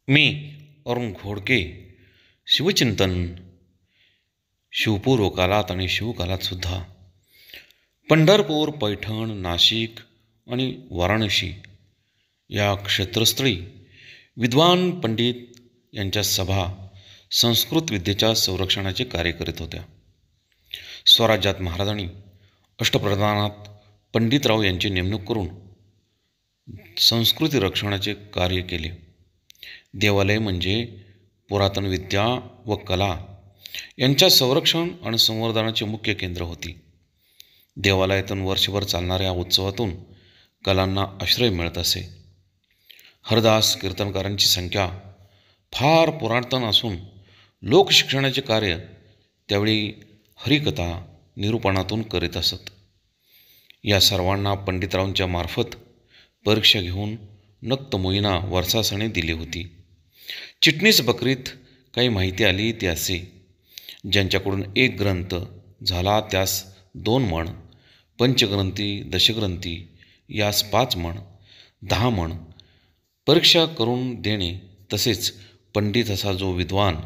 मी अरुण घोडके शिवचिंतन शिवपूर्व काळात आणि शिवकालातसुद्धा पंढरपूर, पैठण, नाशिक आणि वाराणसी या क्षेत्रस्थळी विद्वान पंडित यांच्या सभा संस्कृत विद्येच्या संरक्षणाचे कार्य करीत होत्या. स्वराज्यात महाराजांनी अष्टप्रधानात पंडितराव यांची नेमणूक करून संस्कृती रक्षणाचे कार्य केले. देवालय म्हणजे पुरातन विद्या व कला यांच्या संरक्षण आणि संवर्धनाचे मुख्य केंद्र होती. देवालयातून वर्षभर चालणाऱ्या उत्सवातून कलांना आश्रय मिळत असे. हरदास कीर्तनकारांची संख्या फार पुरातन असून लोकशिक्षणाचे कार्य त्यावेळी हरिकथा निरूपणातून करीत असत. या सर्वांना पंडितरावांच्या मार्फत परीक्षा घेऊन नक्त मोईना वरसासणे दिली होती. चिटणीस बकरीत काही माहिती आली ती असे: ज्यांच्याकडून एक ग्रंथ झाला त्यास 2 मण, पंचग्रंथी दशग्रंथी यास 5 मण, 10 मण परीक्षा करून देणे. तसेच पंडित असा जो विद्वान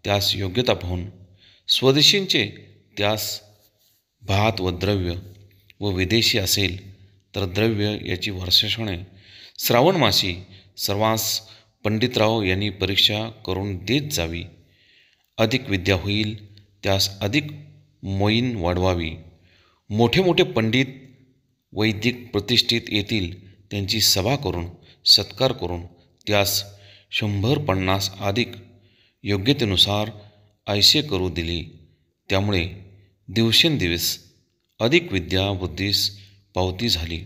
त्यास योग्यता पाहून स्वदेशींचे त्यास भात व द्रव्य व विदेशी असेल तर द्रव्य याची वर्षासणे श्रावणमासी सर्वांस पंडितराव यांनी परीक्षा करून देत जावी. अधिक विद्या होईल त्यास अधिक मोईन वाढवावी. मोठे मोठे पंडित वैदिक प्रतिष्ठित येतील त्यांची सभा करून सत्कार करून त्यास 150 अधिक योग्यतेनुसार ऐसे करू दिली. त्यामुळे दिवसेंदिवस अधिक विद्या बुद्धीस पावती झाली.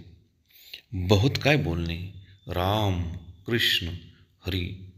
बहुत काय बोलणे. राम कृष्ण हरी.